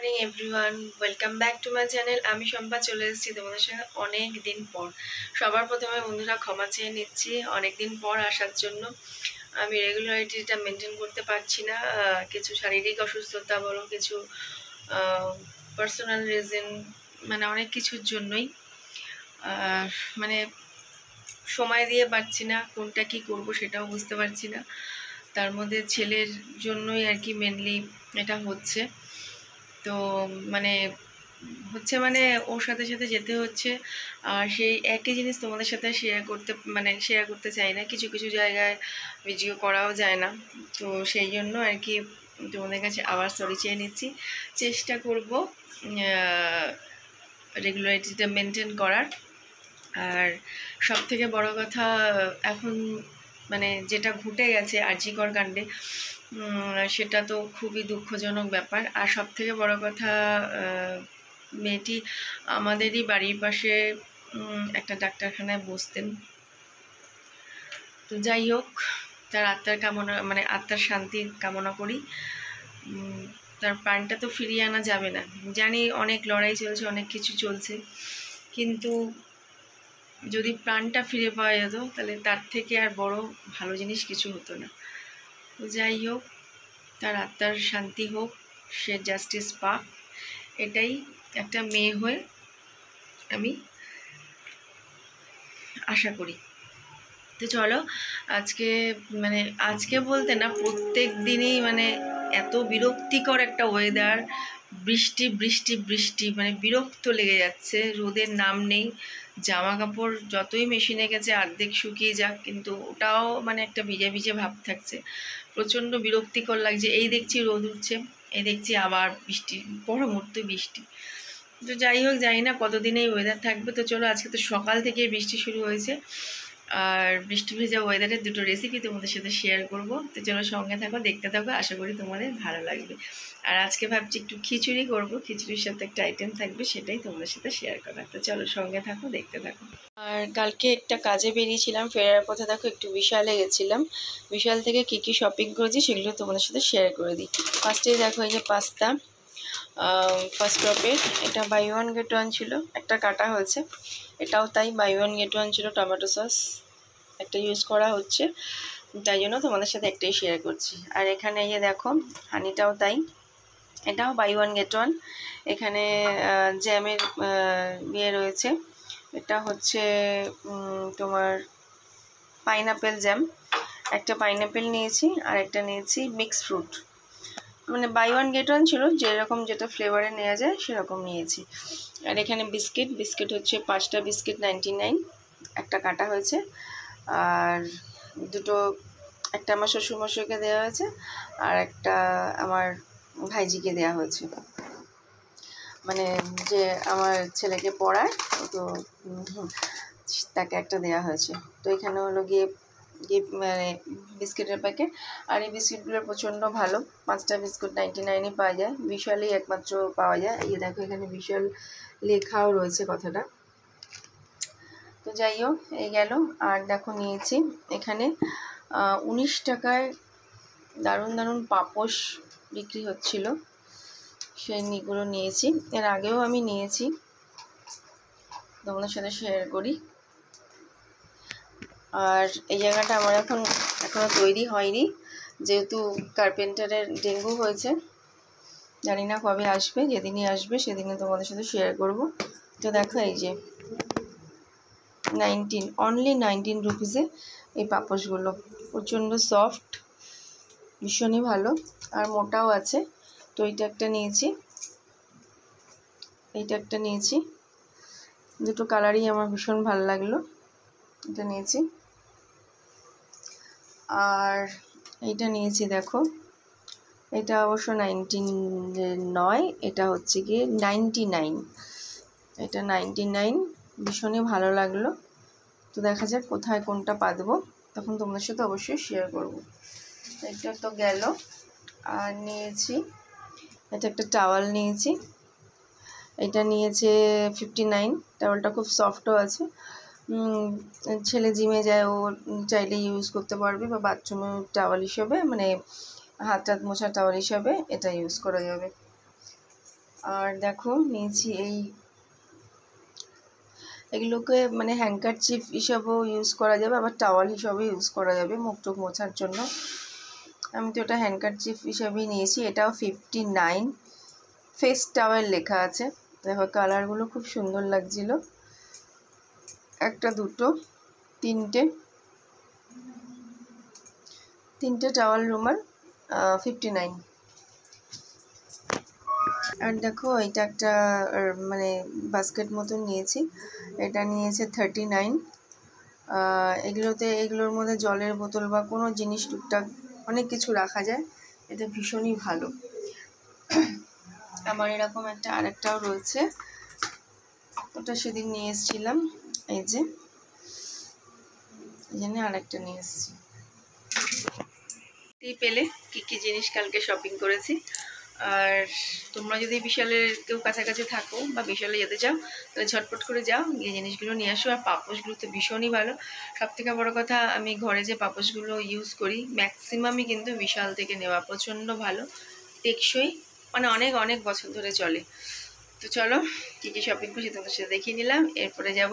Morning everyone, welcome back to my channel. আমি শম্পা চলে এসেছি তোমাদের সাথে অনেক দিন পর। সবার প্রথমে বন্ধুরা ক্ষমা চেয়ে নিচ্ছি অনেক দিন পর আসার জন্য। আমি রেগুলারিটিটা মেনটেন করতে পারছি না, কিছু শারীরিক অসুস্থতা বলো, কিছু পার্সোনাল রিজন, মানে অনেক কিছুর জন্যই মানে সময় দিয়ে পারছি না, কোনটা কি করব সেটাও বুঝতে পারছি না। তার মধ্যে ছেলের জন্যই আর কি মেনলি এটা হচ্ছে। তো মানে ওর সাথে সাথে যেতে হচ্ছে। আর সেই একই জিনিস তোমাদের সাথে শেয়ার করতে চাই না, কিছু কিছু জায়গায় ভিডিও করাও যায় না। তো সেই জন্য আর কি তোমাদের কাছে আবার সরি চেয়ে নিচ্ছি। চেষ্টা করব রেগুলারিটিটা মেনটেন করার। আর সব থেকে বড় কথা, এখন মানে যেটা ঘটে গেছে আরজিকর কাণ্ডে, সেটা তো খুবই দুঃখজনক ব্যাপার। আর সব থেকে বড় কথা, মেয়েটি আমাদেরই বাড়ির পাশে একটা ডাক্তারখানায় বসতেন। তো যাই হোক, তার আত্মার কামনা, মানে আত্মার শান্তি কামনা করি। তার প্রাণটা তো ফিরিয়ে আনা যাবে না, জানি অনেক লড়াই চলছে, অনেক কিছু চলছে, কিন্তু যদি প্রাণটা ফিরে পাওয়া যেত তাহলে তার থেকে আর বড় ভালো জিনিস কিছু হতো না। তো যাই হোক, তার আত্মার শান্তি হোক, সে জাস্টিস পাক, এটাই একটা মেয়ে হয়ে আমি আশা করি। তো চলো, আজকে বলতে না, প্রত্যেক দিনই এত বিরক্তিকর একটা ওয়েদার, বৃষ্টি বৃষ্টি বৃষ্টি, বিরক্ত লেগে যাচ্ছে, রোদের নাম নেই। জামা কাপড় যতই মেশিনে গেছে অর্ধেক শুকিয়ে যাক, কিন্তু ওটাও একটা ভিজে ভিজে ভাব থাকছে। প্রচণ্ড বিরক্তিকর লাগছে। এই দেখছি রোদ উঠছে, এই দেখছি আবার বৃষ্টি, পর মুহূর্তে বৃষ্টি। তো যাই হোক, জানি না কতদিন এই ওয়েদার থাকবে। তো চলো, আজকে তো সকাল থেকে বৃষ্টি শুরু হয়েছে, আর বৃষ্টি ভেজা ওয়েদারের দুটো রেসিপি তোমাদের সাথে শেয়ার করব। তো চলো সঙ্গে থাকো, দেখতে থাকো, আশা করি তোমাদের ভালো লাগবে। আর আজকে ভাবছি একটু খিচুড়ি করব, খিচুড়ির সাথে একটা আইটেম থাকবে, সেটাই তোমাদের সাথে শেয়ার করা। তো চলো সঙ্গে থাকো, দেখতে থাকো। আর কালকে একটা কাজে বেরিয়েছিলাম, ফেরার পথে দেখো একটু বিশালে গেছিলাম। বিশাল থেকে কী কী শপিং করেছি সেগুলো তোমাদের সাথে শেয়ার করে দিই। ফার্স্টেই দেখো এই যে পাস্তা, ফার্স্ট ক্রপের, এটা বাই ওয়ান গেট ওয়ান ছিল, একটা কাটা হয়েছে। এটাও তাই, বাই ওয়ান গেট ওয়ান ছিল। টমেটো সস একটা ইউজ করা হচ্ছে, তাই জন্য তোমাদের সাথে একটাই শেয়ার করছি। আর এখানে এই যে দেখো হানিটাও তাই, এটাও বাই ওয়ান গেট ওয়ান। এখানে জ্যামের ইয়ে রয়েছে, এটা হচ্ছে তোমার পাইনাপেল জ্যাম। একটা পাইনাপেল নিয়েছি, আর একটা নিয়েছি mix fruit. Buy one get one ছিল, যেরকম যেটা ফ্লেভারে নেওয়া যায় সেরকম নিয়েছি। আর এখানে বিস্কিট হচ্ছে 5টা বিস্কিট 99, একটা কাটা হয়েছে। আর দুটো, একটা আমার শ্বশুরমশাইকে দেওয়া হয়েছে, আর একটা আমার ভাইজিকে দেওয়া হয়েছে, যে আমার ছেলেকে পড়ায়, তো তাকে একটা দেওয়া হয়েছে। তো এখানে হলো গিয়ে বিস্কিটের প্যাকেট। আর এই বিস্কিটগুলো প্রচণ্ড ভালো, 5টা বিস্কুট 99-ই পাওয়া যায়, বিশালই একমাত্র পাওয়া যায়। এই দেখো এখানে বিশাল লেখাও রয়েছে কথাটা। তো যাই হোক, এই গেল। আর দেখো নিয়েছি এখানে 19 টাকায় দারুণ দারুণ পাপোশ বিক্রি হচ্ছিল, সেইগুলো নিয়েছি। এর আগেও আমি নিয়েছি, তোমাদের সাথে শেয়ার করি। আর এই জায়গাটা আমার এখনও তৈরি হয়নি, যেহেতু কার্পেন্টারের ডেঙ্গু হয়েছে, জানি না কবে আসবে। যেদিনই আসবে সেদিনই তোমাদের সাথে শেয়ার করব। তো দেখো এই যে অনলি 19 রুপিসে এই পাপোশগুলো, প্রচণ্ড সফট, ভীষণই ভালো, আর মোটাও আছে। তো এইটা একটা নিয়েছি, দুটো কালারই আমার ভীষণ ভালো লাগলো, এটা নিয়েছি। আর এইটা নিয়েছি দেখো, এটা অবশ্য 19 নয়, এটা হচ্ছে গিয়ে 99, এটা 99, ভীষণই ভালো লাগলো। তো দেখা যাক কোথায় কোনটা পাতবো, তখন তোমাদের সাথে অবশ্যই শেয়ার করব। এটা তো গেল। আর নিয়েছি এটা একটা টাওয়াল নিয়েছি, এটা নিয়েছে 59, টাওয়ালটা খুব সফটও আছে। ছেলে জিমে যায়, ও চাইলে ইউজ করতে পারবে, বা বাথরুমে টাওয়াল হিসেবে, হাত টাত মোছা টাওয়াল হিসাবে এটা ইউজ করা যাবে। আর দেখো নিয়েছি এগুলোকে মানে হ্যাঙ্কারচিফ হিসাবেও ইউজ করা যাবে, আবার টাওয়াল হিসাবেও ইউজ করা যাবে মুখ টুক মোছার জন্য। আমি তো এটা হ্যাঙ্কারচিফ হিসাবেই নিয়েছি। এটাও 59 ফেস টাওয়েল লেখা আছে। দেখো কালারগুলো খুব সুন্দর লাগছিল, একটা দুটো তিনটে টাওয়াল রুমাল 59। আর দেখো এটা একটা মানে বাস্কেট মতন নিয়েছি, এটা নিয়েছে 39। এগুলোর মধ্যে জলের বোতল বা কোনো জিনিস টুকটাক অনেক কিছু রাখা যায়, এটা ভীষণই ভালো। আমার এরকম আরেকটাও রয়েছে, ওটা সেদিন নিয়ে এসেছিলাম, এই যে এই জন্য আরেকটা নিয়ে এসেছি। পেলে কি জিনিস কালকে শপিং করেছি। আর তোমরা যদি বিশালের কেউ কাছাকাছি থাকো বা বিশালে যেতে চাও তাহলে ঝটপট করে যাও, এই জিনিসগুলো নিয়ে আসো। আর পাপোশগুলো তো ভীষণই ভালো। সবথেকে বড় কথা, আমি ঘরে যে পাপোশগুলো ইউজ করি ম্যাক্সিমামই কিন্তু বিশাল থেকে নেওয়া, প্রচণ্ড ভালো, টেকসই, মানে অনেক অনেক বছর ধরে চলে। তো চলো কী শপিং করছি তোমাদের সাথে দেখিয়ে নিলাম। এরপরে যাব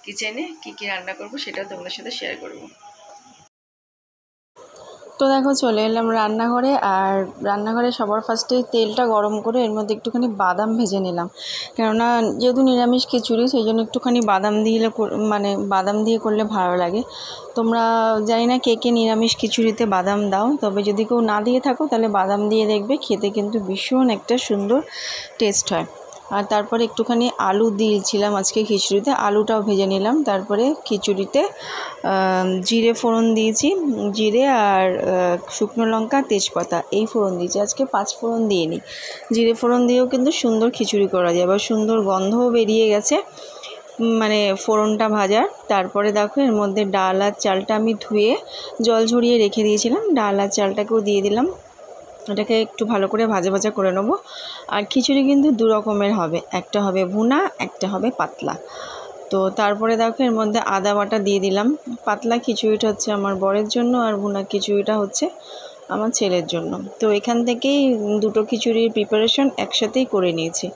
কিচেনে, কী রান্না করব সেটাও তোমাদের সাথে শেয়ার করব। তো দেখো চলে এলাম রান্নাঘরে। আর রান্নাঘরে সবার ফার্স্টেই তেলটা গরম করে এর মধ্যে একটুখানি বাদাম ভেজে নিলাম, কেননা যেহেতু নিরামিষ খিচুড়ি সেই জন্য একটুখানি বাদাম বাদাম দিয়ে করলে ভালো লাগে। তোমরা জানি না কে কে নিরামিষ খিচুড়িতে বাদাম দাও, তবে যদি কেউ না দিয়ে থাকো তাহলে বাদাম দিয়ে দেখবে, খেতে কিন্তু ভীষণ একটা সুন্দর টেস্ট হয়। আর তারপরে একটুখানি আলু দিয়েছিলাম আজকে খিচুড়িতে, আলুটাও ভেজে নিলাম। তারপরে খিচুড়িতে জিরে ফোড়ন দিয়েছি, জিরে আর শুকনো লঙ্কা তেজপাতা এই ফোড়ন দিয়েছি, আজকে 5 ফোড়ন দিয়ে নিই। জিরে ফোড়ন দিয়েও কিন্তু সুন্দর খিচুড়ি করা যায়, বা সুন্দর গন্ধও বেরিয়ে গেছে মানে ফোড়নটা ভাজার। তারপরে দেখো এর মধ্যে ডাল আর চালটা আমি ধুয়ে জল ঝরিয়ে রেখে দিয়েছিলাম, ডাল আর চালটাকেও দিয়ে দিলাম। এটাকে একটু ভালো করে ভাজা করে নেবো। আর খিচুড়ি কিন্তু 2 রকমের হবে, একটা হবে ভুনা, একটা হবে পাতলা। তো তারপরে দেখো এর মধ্যে আদা বাটা দিয়ে দিলাম। পাতলা খিচুড়িটা হচ্ছে আমার বরের জন্য, আর ভুনা খিচুড়িটা হচ্ছে আমার ছেলের জন্য। তো এখান থেকেই দুটো খিচুড়ির প্রিপারেশন একসাথেই করে নিয়েছি।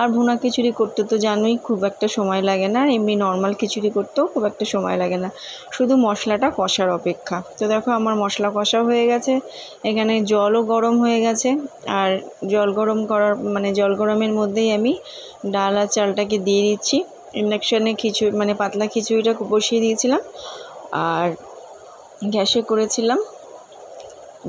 আর ভুনা খিচুড়ি করতে তো জানোই খুব একটা সময় লাগে না, এমনি নর্মাল খিচুড়ি করতেও খুব একটা সময় লাগে না, শুধু মশলাটা কষার অপেক্ষা। তো দেখো আমার মশলা কষা হয়ে গেছে, এখানে জলও গরম হয়ে গেছে। আর জল গরমের মধ্যেই আমি ডাল আর চালটাকে দিয়ে দিচ্ছি। ইন্ডাকশানে পাতলা খিচুড়িটা বসিয়ে দিয়েছিলাম, আর গ্যাসে করেছিলাম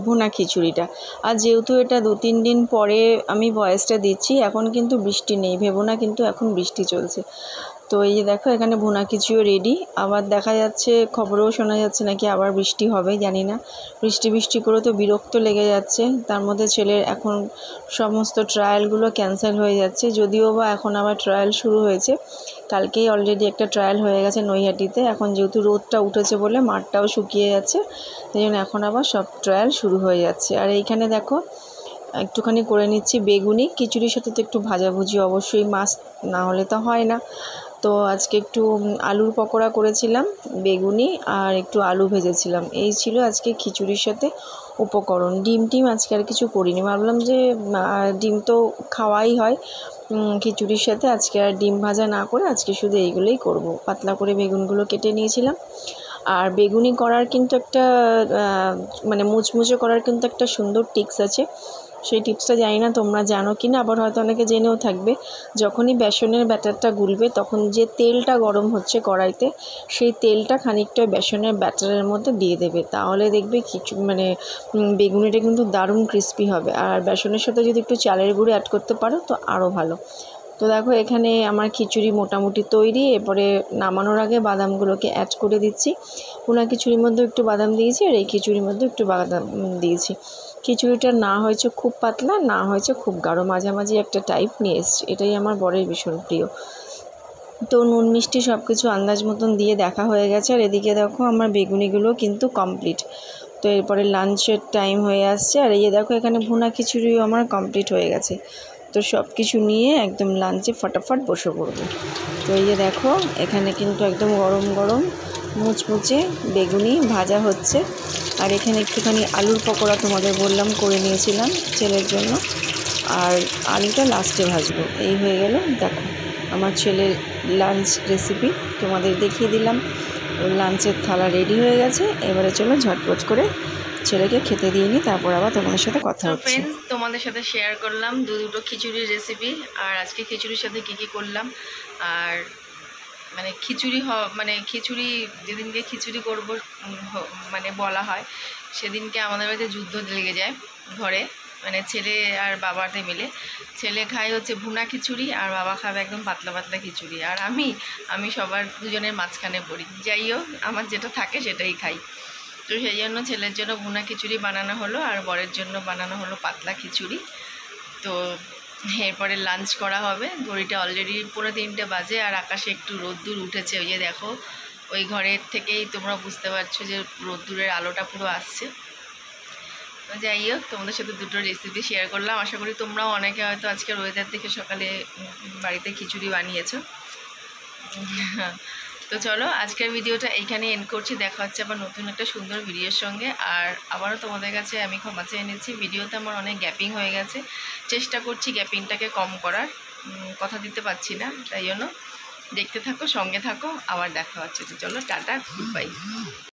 ভুনা খিচুড়িটা। আর যেহেতু এটা 2-3 দিন পরে আমি ভয়েসটা দিচ্ছি, এখন কিন্তু বৃষ্টি নেই, ভেবো না কিন্তু এখন বৃষ্টি চলছে। তো এই যে দেখো এখানে ভুনা খিচুড়িও রেডি। আবার দেখা যাচ্ছে, খবরেও শোনা যাচ্ছে নাকি আবার বৃষ্টি হবে, জানি না। বৃষ্টি করে তো বিরক্ত লেগে যাচ্ছে। তার মধ্যে ছেলের এখন সমস্ত ট্রায়ালগুলো ক্যান্সেল হয়ে যাচ্ছে, যদিও বা এখন আবার ট্রায়াল শুরু হয়েছে। কালকেই অলরেডি একটা ট্রায়াল হয়ে গেছে নৈহাটিতে। এখন যেহেতু রোদটা উঠেছে বলে মাঠটাও শুকিয়ে যাচ্ছে, সেই জন্য এখন আবার সব ট্রায়াল শুরু হয়ে যাচ্ছে। আর এইখানে দেখো একটুখানি করে নিচ্ছি বেগুনি। খিচুড়ির সাথে তো একটু ভাজাভুজি অবশ্যই মাস্ট, না হলে তো হয় না। তো আজকে একটু আলুর পকোড়া করেছিলাম, বেগুনি আর একটু আলু ভেজেছিলাম, এই ছিল আজকে খিচুড়ির সাথে উপকরণ। ডিম আজকে আর কিছু করিনি, ভাবলাম যে ডিম তো খাওয়াই হয় খিচুড়ির সাথে, আজকে আর ডিম ভাজা না করে আজকে শুধু এইগুলোই করব। পাতলা করে বেগুনগুলো কেটে নিয়েছিলাম। আর বেগুনি করার কিন্তু একটা মুচমুচে করার কিন্তু একটা সুন্দর টিপস আছে, সেই টিপসটা জানি না তোমরা জানো কি না, আবার হয়তো অনেকে জেনেও থাকবে। যখনই বেসনের ব্যাটারটা গুলবে তখন যে তেলটা গরম হচ্ছে কড়াইতে, সেই তেলটা খানিকটা বেসনের ব্যাটারের মধ্যে দিয়ে দেবে, তাহলে দেখবে বেগুনিটা কিন্তু দারুণ ক্রিস্পি হবে। আর বেসনের সাথে যদি একটু চালের গুঁড়ো অ্যাড করতে পারো তো আরও ভালো। তো দেখো এখানে আমার খিচুড়ি মোটামুটি তৈরি। এরপরে নামানোর আগে বাদামগুলোকে অ্যাড করে দিচ্ছি। ভুনা খিচুড়ির মধ্যে একটু বাদাম দিয়েছি, আর এই খিচুড়ির মধ্যে একটু বাদাম দিয়েছি। খিচুড়িটা না হয়েছে খুব পাতলা, না হয়েছে খুব গাঢ়, মাঝামাঝি একটা টাইপ নিয়ে এসেছি। এটাই আমার বরের ভীষণ প্রিয়। তো নুন মিষ্টি সব কিছু আন্দাজ মতন দিয়ে দেখা হয়ে গেছে। আর এদিকে দেখো আমার বেগুনিগুলো কিন্তু কমপ্লিট। তো এরপরে লাঞ্চের টাইম হয়ে আসছে। আর এই দেখো এখানে ভুনা খিচুড়িও আমার কমপ্লিট হয়ে গেছে। তো সব কিছু নিয়ে একদম লাঞ্চে ফটাফট বসে পড়বো। তো এই যে দেখো এখানে কিন্তু একদম গরম গরম মুচমুচে বেগুনি ভাজা হচ্ছে। আর এখানে একটুখানি আলুর পকোড়া তোমাদের বললাম করে নিয়েছিলাম ছেলের জন্য। আর আলুটা লাস্টে ভাজবো। এই হয়ে গেল। দেখো আমার ছেলের লাঞ্চ রেসিপি তোমাদের দেখিয়ে দিলাম। ওর লাঞ্চের থালা রেডি হয়ে গেছে। এবারে চলো ঝটপট করে ছেলেকে খেতে দিয়ে নিই, তারপর আবার তোমাদের সাথে কথা হচ্ছে। ফ্রেন্ডস, তোমাদের সাথে শেয়ার করলাম দুটো খিচুড়ির রেসিপি। আর আজকে খিচুড়ির সাথে কী করলাম, আর মানে খিচুড়ি যেদিনকে খিচুড়ি করব মানে বলা হয়, সেদিনকে আমাদের বাড়িতে যুদ্ধ লেগে যায় ঘরে, মানে ছেলে আর বাবাতে মিলে। ছেলে খায় হচ্ছে ভুনা খিচুড়ি, আর বাবা খাবে একদম পাতলা পাতলা খিচুড়ি, আর আমি সবার দুজনের মাঝখানে পড়ি। যাই হোক, আমার যেটা থাকে সেটাই খাই। তো সেই জন্য ছেলের জন্য ভুনা খিচুড়ি বানানো হলো, আর বরের জন্য বানানো হলো পাতলা খিচুড়ি। তো এরপরে লাঞ্চ করা হবে। ঘড়িটা অলরেডি 2:30 বাজে, আর আকাশে একটু রোদ্দুর উঠেছে। ওই যে দেখো, ওই ঘরের থেকেই তোমরা বুঝতে পারছো যে রোদ্দুরের আলোটা পুরো আসছে। যাই হোক, তোমাদের সাথে দুটো রেসিপি শেয়ার করলাম। আশা করি তোমরাও অনেকে হয়তো আজকের ওয়েদার থেকে সকালে বাড়িতে খিচুড়ি বানিয়েছো। তো চলো, আজকের ভিডিওটা এইখানে এন্ড করছি। দেখা হচ্ছে আবার নতুন একটা সুন্দর ভিডিওর সঙ্গে। আর আবারও তোমাদের কাছে আমি ক্ষমা চেয়ে নিচ্ছি, ভিডিওতে আমার অনেক গ্যাপিং হয়ে গেছে। চেষ্টা করছি গ্যাপিংটাকে কম করার, কথা দিতে পারছি না। তাই জন্য দেখতে থাকো, সঙ্গে থাকো, আবার দেখা হচ্ছে। তো চলো, টাটা, গুড বাই।